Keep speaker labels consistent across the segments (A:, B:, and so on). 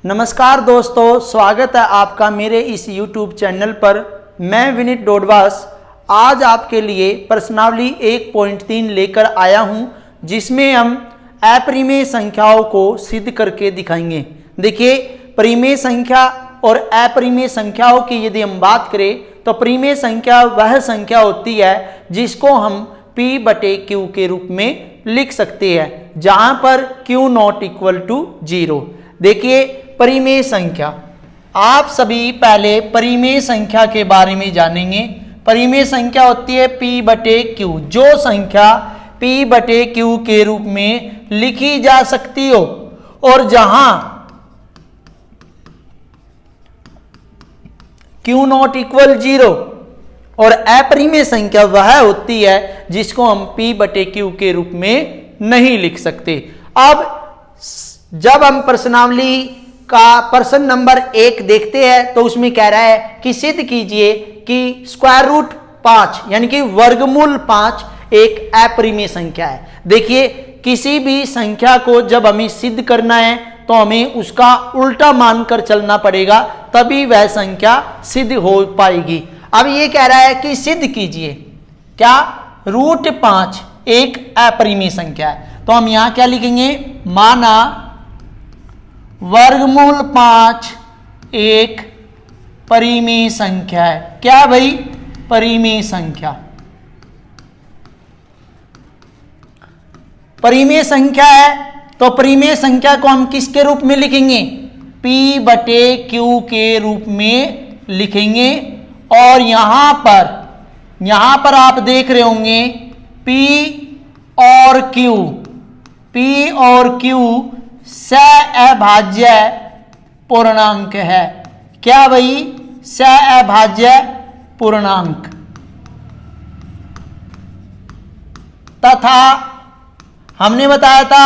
A: नमस्कार दोस्तों, स्वागत है आपका मेरे इस YouTube चैनल पर। मैं विनीत डोडवास आज आपके लिए प्रश्नावली 1.3 लेकर आया हूं, जिसमें हम अपरिमेय संख्याओं को सिद्ध करके दिखाएंगे। देखिए, परिमेय संख्या और अपरिमेय संख्याओं की यदि हम बात करें तो परिमेय संख्या वह संख्या होती है जिसको हम P/Q के रूप में लिख सकते हैं, जहां पर Q नॉट इक्वल टू 0। देखिए, परिमेय संख्या, आप सभी पहले परिमेय संख्या के बारे में जानेंगे। परिमेय संख्या होती है P/Q, जो संख्या P/Q के रूप में लिखी जा सकती हो और जहां Q नॉट इक्वल 0। और अपरिमेय संख्या वह होती है जिसको हम P/Q के रूप में नहीं लिख सकते। अब जब हम प्रश्नावली का प्रश्न नंबर 1 देखते हैं तो उसमें कह रहा है कि सिद्ध कीजिए कि स्क्वायर रूट 5 यानी कि वर्गमूल 5 एक अपरिमेय संख्या है। देखिए, किसी भी संख्या को जब हमें सिद्ध करना है तो हमें उसका उल्टा मानकर चलना पड़ेगा, तभी वह संख्या सिद्ध हो पाएगी। अब ये कह रहा है कि सिद्ध कीजिए क्या रूट 5 एक अपरिमेय संख्या है, तो हम यहां क्या लिखेंगे, माना वर्गमूल 5 एक परिमेय संख्या है। क्या भाई, परिमेय संख्या। परिमेय संख्या है तो परिमेय संख्या को हम किसके रूप में लिखेंगे, P/Q के रूप में लिखेंगे। और यहां पर आप देख रहे होंगे P और Q सअभाज्य पूर्णांक है। क्या भाई, सअभाज्य पूर्णांक। तथा हमने बताया था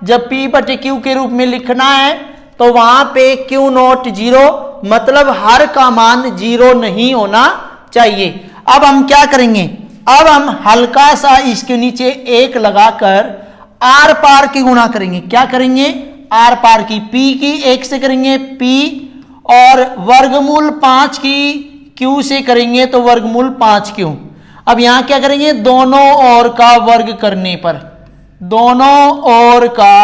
A: जब P/Q के रूप में लिखना है तो वहां पे Q नॉट 0, मतलब हर का मान 0 नहीं होना चाहिए। अब हम क्या करेंगे, अब हम हल्का सा इसके नीचे 1 लगाकर आर पार की गुणा करेंगे। क्या करेंगे, आर पार की, P की 1 से करेंगे P और वर्गमूल 5 की Q से करेंगे तो वर्गमूल 5Q। अब यहां क्या करेंगे, दोनों ओर का वर्ग करने पर, दोनों ओर का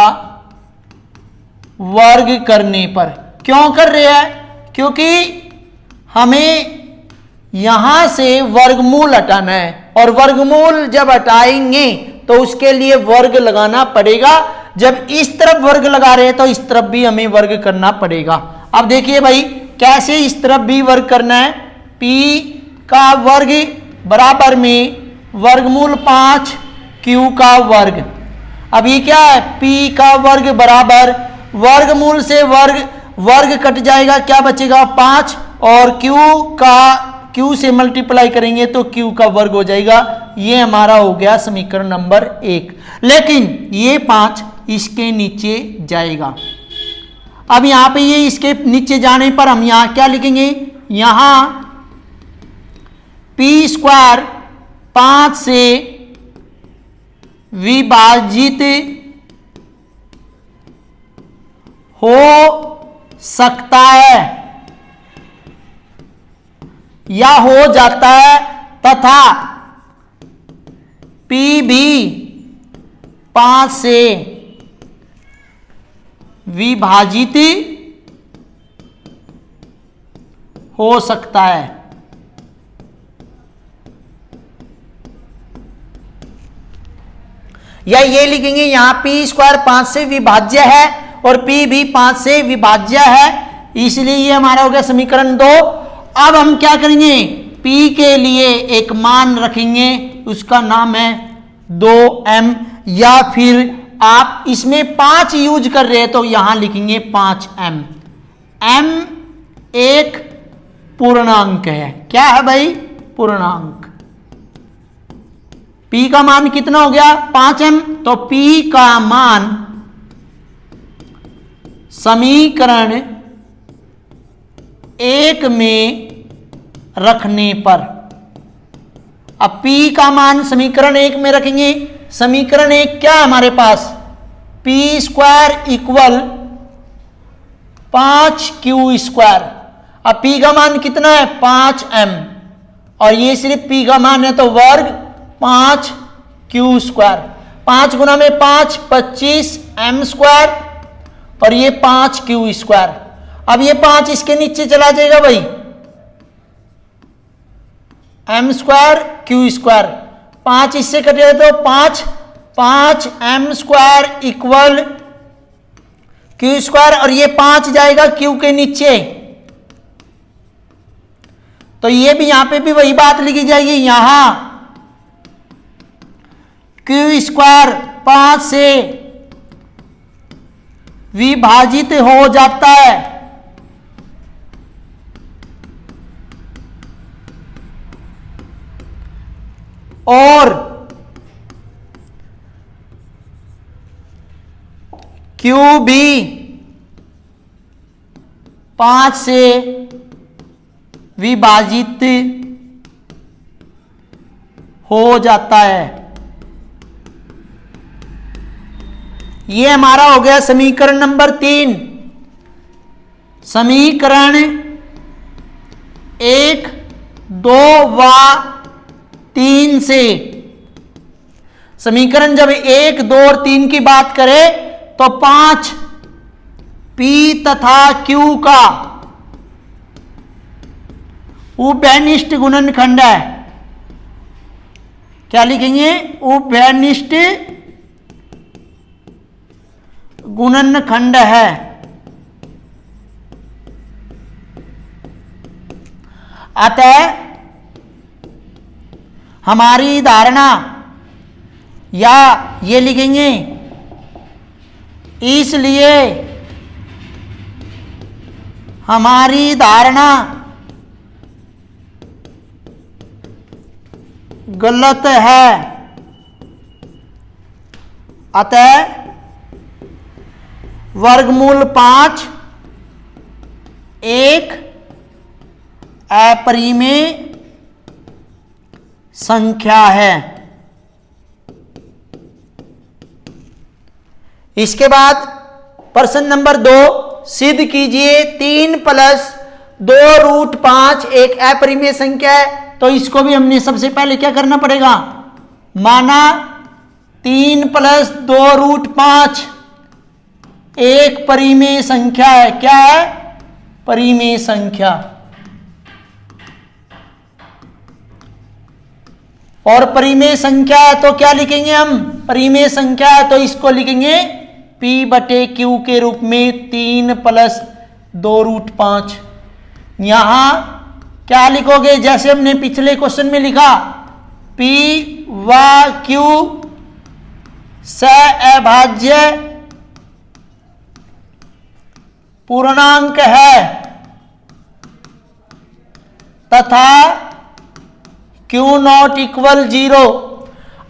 A: वर्ग करने पर। क्यों कर रहे हैं, क्योंकि हमें यहां से वर्गमूल हटाना है और वर्गमूल जब हटाएंगे तो उसके लिए वर्ग लगाना पड़ेगा। जब इस तरफ वर्ग लगा रहे हैं तो इस तरफ भी हमें वर्ग करना पड़ेगा। अब देखिए भाई, कैसे इस तरफ भी वर्ग करना है, P का वर्ग बराबर में वर्गमूल 5 Q का वर्ग। अब ये क्या है, P का वर्ग बराबर वर्गमूल से वर्ग कट जाएगा, क्या बचेगा 5, और Q से मल्टीप्लाई करेंगे तो Q का वर्ग हो जाएगा। ये हमारा हो गया समीकरण नंबर 1। लेकिन ये 5 इसके नीचे जाएगा। अब यहां पे ये इसके नीचे जाने पर हम यहां क्या लिखेंगे, यहां P² 5 से विभाजित हो सकता है या हो जाता है, तथा P भी 5 से विभाजित हो सकता है। या ये लिखेंगे, यहां P² 5 से विभाज्य है और P भी 5 से विभाज्य है, इसलिए ये हमारा हो गया समीकरण 2। अब हम क्या करेंगे, P के लिए एक मान रखेंगे, उसका नाम है 2m, या फिर आप इसमें 5 यूज कर रहे हैं तो यहां लिखेंगे 5m। m एक पूर्णांक है। क्या है भाई, पूर्णांक। P का मान कितना हो गया, 5m, तो P का मान समीकरण 1 में रखने पर, अब P का मान समीकरण 1 में रखेंगे। समीकरण 1 क्या है हमारे पास, P² इक्वल 5q²। अब p का मान कितना है 5m, और ये सिर्फ p का मान है तो वर्ग 5q²। 5 गुना में 5 25m², और ये 5q²। अब ये 5 इसके नीचे चला जाएगा भाई, m² q²। 5 इससे कटेगा तो 5m² इक्वल q², और ये 5 जाएगा q के नीचे, तो ये भी यहां पे भी वही बात लिखी जाएगी। यहां q² 5 से विभाजित हो जाता है, और Q भी 5 से विभाजित हो जाता है। ये हमारा हो गया समीकरण नंबर 3। समीकरण 1, 2 व 3 से, समीकरण जब 1, 2 और 3 की बात करें तो 5 p तथा q का उभयनिष्ठ गुणनखंड है। क्या लिखेंगे? उभयनिष्ठ गुणनखंड है। अतः हमारी धारणा, या ये लिखेंगे इसलिए हमारी धारणा गलत है। अतः वर्गमूल 5 एक अपरिमेय संख्या है। इसके बाद प्रश्न नंबर 2, सिद्ध कीजिए 3 + 2√5 एक अपरिमेय संख्या है। तो इसको भी हमने सबसे पहले क्या करना पड़ेगा? माना 3 + 2√5 एक परिमेय संख्या है। क्या है? परिमेय संख्या। और परिमेय संख्या है तो क्या लिखेंगे हम? परिमेय संख्या है तो इसको लिखेंगे p/q के रूप में 3 + 2√5। यहां क्या लिखोगे? जैसे हमने पिछले क्वेश्चन में लिखा, p व q सअभाज्य पूर्णांक है तथा Q0 = 0।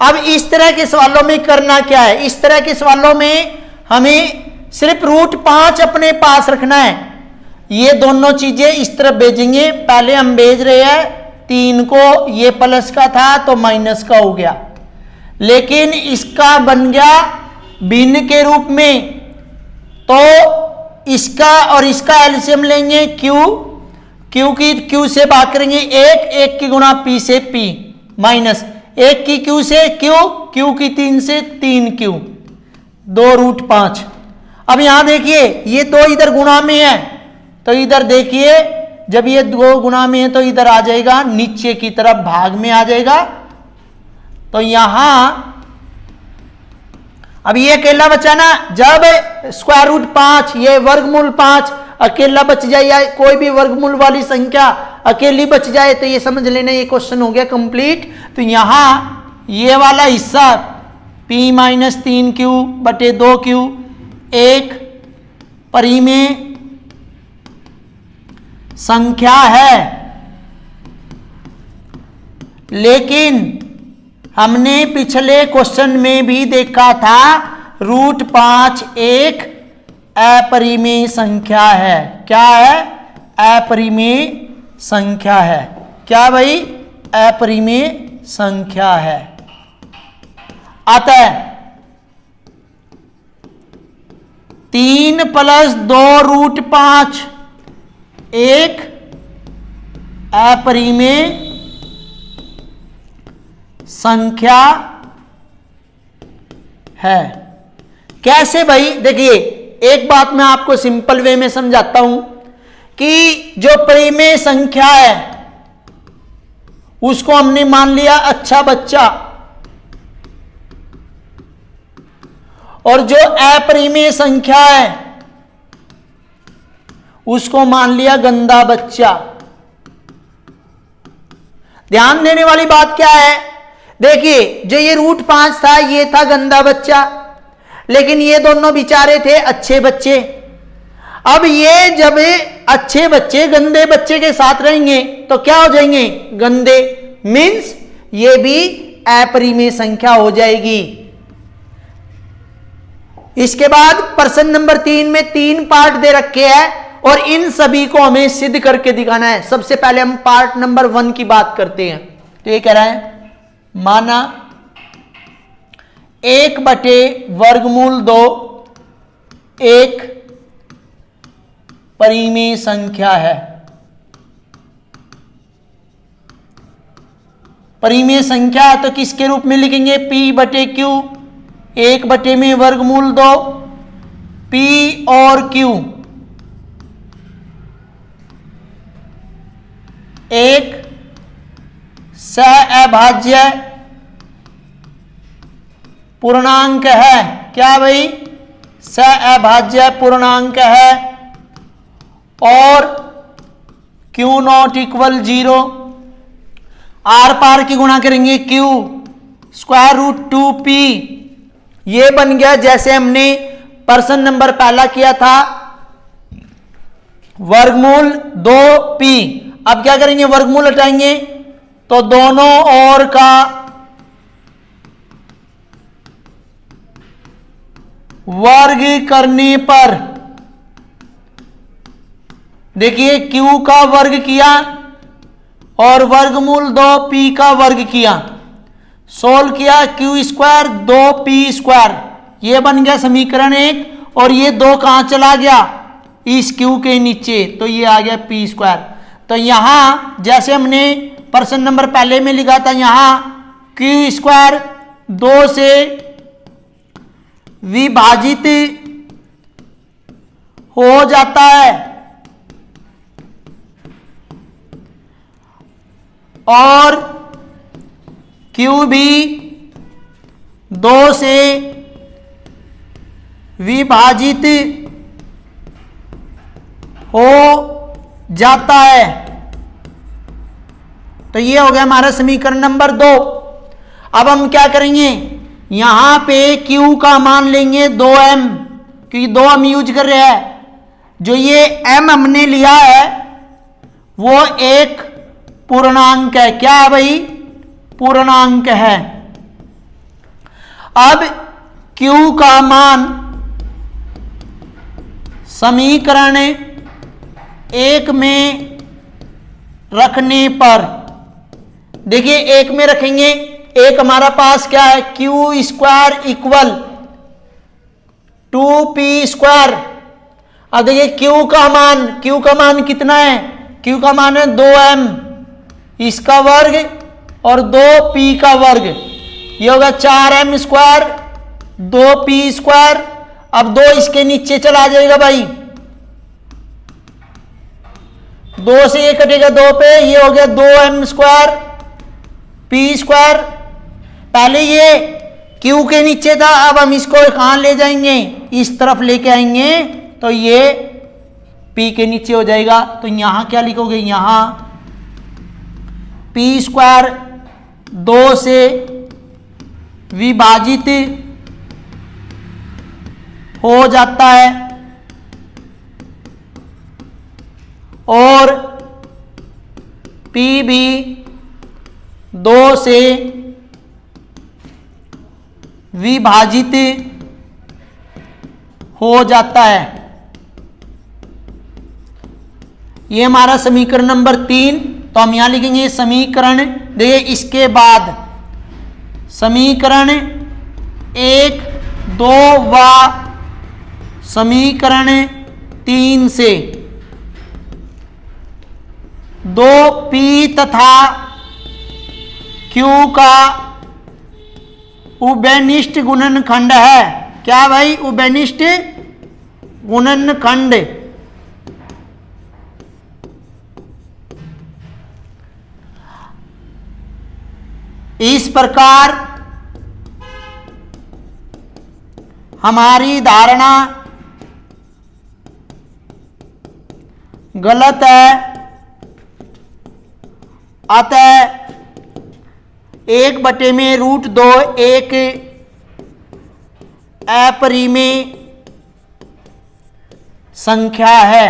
A: अब इस तरह के सवालों में करना क्या है? इस तरह के सवालों में हमें सिर्फ √5 अपने पास रखना है। ये दोनों चीजें इस तरफ भेजेंगे। पहले हम भेज रहे हैं 3 को, ये प्लस का था तो माइनस का हो गया, लेकिन इसका बन गया भिन्न के रूप में, तो इसका और इसका एलसीएम लेंगे Q की Q से भाग करेंगे 1 की गुणा P से P माइनस 1 की Q से Q की 3 से 3Q 2√5। अब यहां देखिए ये 2 इधर गुणा में है, तो इधर देखिए जब ये 2 गुणा में है तो इधर आ जाएगा, नीचे की तरफ भाग में आ जाएगा। तो यहां अब ये अकेला बचा ना, जब √5 ये वर्गमूल 5 अकेला बच जाए या कोई भी वर्गमूल वाली संख्या अकेली बच जाए तो ये समझ लेना ये क्वेश्चन हो गया कंप्लीट। तो यहां ये वाला हिस्सा p - 3q/2q एक परिमेय संख्या है, लेकिन हमने पिछले क्वेश्चन में भी देखा था √5 एक अपरिमेय संख्या है। क्या है? अपरिमेय संख्या है। क्या भाई? अपरिमेय संख्या है। अतः 3 + 2√5 एक अपरिमेय संख्या है। कैसे भाई? देखिए, एक बात मैं आपको सिंपल वे में समझाता हूं कि जो परिमेय संख्या है उसको हमने मान लिया अच्छा बच्चा, और जो अपरिमेय संख्या है उसको मान लिया गंदा बच्चा। ध्यान देने वाली बात क्या है? देखिए, जो ये √5 था ये था गंदा बच्चा, लेकिन ये दोनों बेचारे थे अच्छे बच्चे। अब ये जब अच्छे बच्चे गंदे बच्चे के साथ रहेंगे तो क्या हो जाएंगे? गंदे, मीन्स ये भी अपरिमेय संख्या हो जाएगी। इसके बाद प्रश्न नंबर 3 में 3 पार्ट दे रखे हैं और इन सभी को हमें सिद्ध करके दिखाना है। सबसे पहले हम पार्ट नंबर 1 की बात करते हैं। तो ये कह रहा है, माना 1/√2 एक परिमेय संख्या है। परिमेय संख्या है तो किसके रूप में लिखेंगे? P/Q, 1/√2 P और Q एक सहअभाज्य पूर्णांक है। क्या भाई? सहअभाज्य पूर्णांक है। और Q0 = 0। आर पार की गुणा करेंगे Q √2P। ये बन गया जैसे हमने प्रश्न नंबर पहला किया था, √2P। अब क्या करेंगे? वर्गमूल हटाएंगे तो दोनों ओर का वर्ग करने पर, देखिए Q का वर्ग किया और √2P का वर्ग किया, सोल्व किया Q² 2P²। ये बन गया समीकरण 1। और ये 2 कहां चला गया? इस Q के नीचे, तो ये आ गया P²। तो यहां जैसे हमने प्रश्न नंबर पहले में लिखा था, यहां Q² 2 से विभाजित हो जाता है और Q भी 2 से विभाजित हो जाता है। तो ये हो गया हमारा समीकरण नंबर 2। अब हम क्या करेंगे? यहां पे Q का मान लेंगे 2m, क्योंकि 2 हम यूज कर रहे हैं। जो ये m हमने लिया है वो एक पूर्णांक है। क्या है भाई? पूर्णांक है। अब Q का मान समीकरण 1 में रखने पर, देखिए 1 में रखेंगे, एक हमारा पास क्या है? Q² = 2P²। अब देखिए Q का मान कितना है? Q का मान है 2m, इसका वर्ग और 2P का वर्ग, ये होगा 4m², 2P²। अब 2 इसके नीचे चला जाएगा भाई, 2 से ये कटेगा 2 पे, ये हो गया 2m² P²। पहले ये Q के नीचे था, अब हम इसको कहां ले जाएंगे? इस तरफ लेके आएंगे तो ये P के नीचे हो जाएगा। तो यहां क्या लिखोगे? यहां P² 2 से विभाजित हो जाता है और P भी 2 से विभाजित हो जाता है। ये हमारा समीकरण नंबर 3। तो हम यहां लिखेंगे समीकरण, देखिए इसके बाद समीकरण 1, 2 व समीकरण 3 से 2p तथा q का उभयनिष्ठ गुणनखंड है। क्या भाई? उभयनिष्ठ गुणनखंड। इस प्रकार हमारी धारणा गलत है, अतः 1/√2 एक अपरिमेय संख्या है।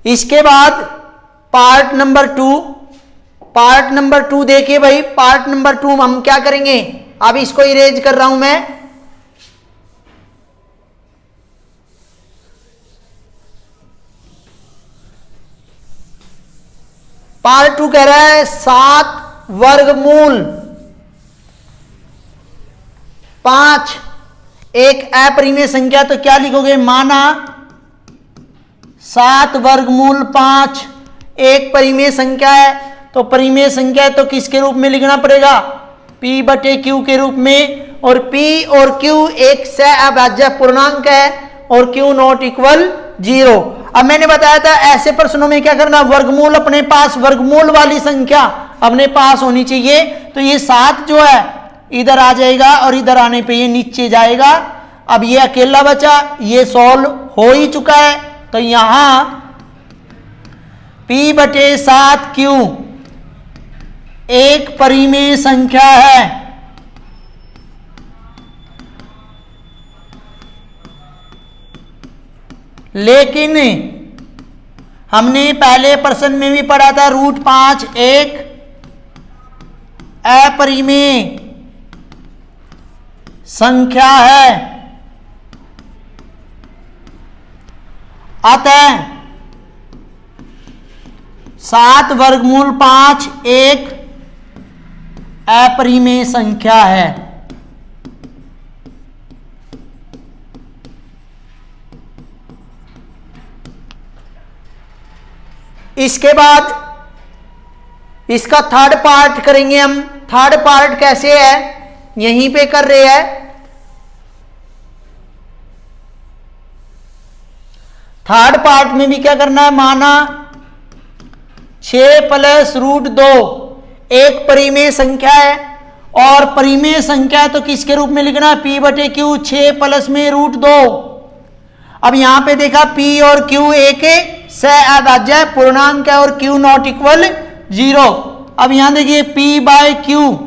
A: इसके बाद पार्ट नंबर 2 देखिए भाई। पार्ट नंबर 2 हम क्या करेंगे? अब इसको इरेज कर रहा हूं मैं। पार्ट 2 कह रहा है 7 वर्गमूल 5 एक अपरिमेय संख्या। तो क्या लिखोगे? माना 7 वर्गमूल 5 एक परिमेय संख्या है। तो परिमेय संख्या है तो किसके रूप में लिखना पड़ेगा? p/q के रूप में। और p और q एक सहअभाज्य पूर्णांक है और q नॉट इक्वल 0। अब मैंने बताया था ऐसे प्रश्नों में क्या करना? वर्गमूल अपने पास, वर्गमूल वाली संख्या अपने पास होनी चाहिए। तो ये 7 जो है इधर आ जाएगा और इधर आने पे ये नीचे जाएगा। अब ये अकेला बचा, ये सॉल्व हो ही चुका है। तो यहां p/7q एक परिमेय संख्या है। लेकिन हमने पहले प्रश्न में भी पढ़ा था √5 एक अपरिमेय संख्या है। अतः 7 वर्गमूल 5 एक अपरिमेय संख्या है। इसके बाद इसका थर्ड पार्ट करेंगे हम। थर्ड पार्ट कैसे है? यहीं पे कर रहे हैं। थर्ड पार्ट में भी क्या करना है? माना 6 + √2 एक परिमेय संख्या है। और परिमेय संख्या तो किसके रूप में लिखना है? p/q 6 + में √2। अब यहां पे देखा p और q एक सहअभाज्य पूर्णांक है और q नॉट इक्वल 0। अब यहां देखिए p/q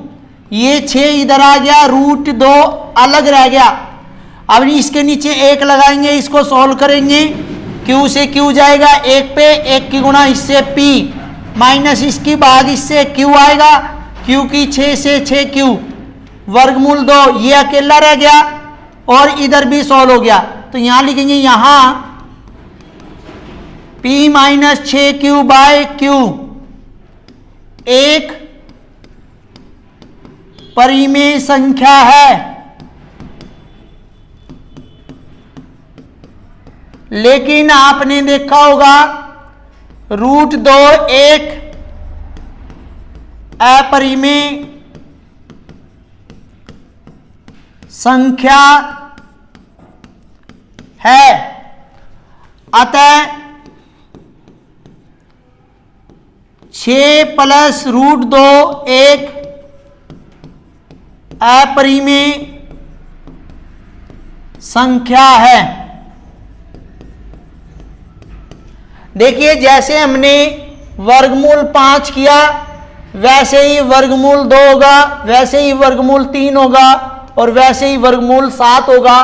A: ये 6 इधर आ गया, √2 अलग रह गया। अब इसके नीचे 1 लगाएंगे, इसको सॉल्व करेंगे। q से q जाएगा 1 पे, 1 की गुणा इससे p माइनस इसकी भाग इससे q आएगा। q की 6 से 6q वर्गमूल 2 ये अकेला रह गया और इधर भी सॉल्व हो गया। तो यहां लिखेंगे यहां p - 6q/q एक परिमेय संख्या है। लेकिन आपने देखा होगा √2 एक अपरिमेय संख्या है। अतः 6 + √2 एक अपरिमेय संख्या है। देखिए जैसे हमने वर्गमूल 5 किया वैसे ही वर्गमूल 2 होगा, वैसे ही वर्गमूल 3 होगा और वैसे ही वर्गमूल 7 होगा।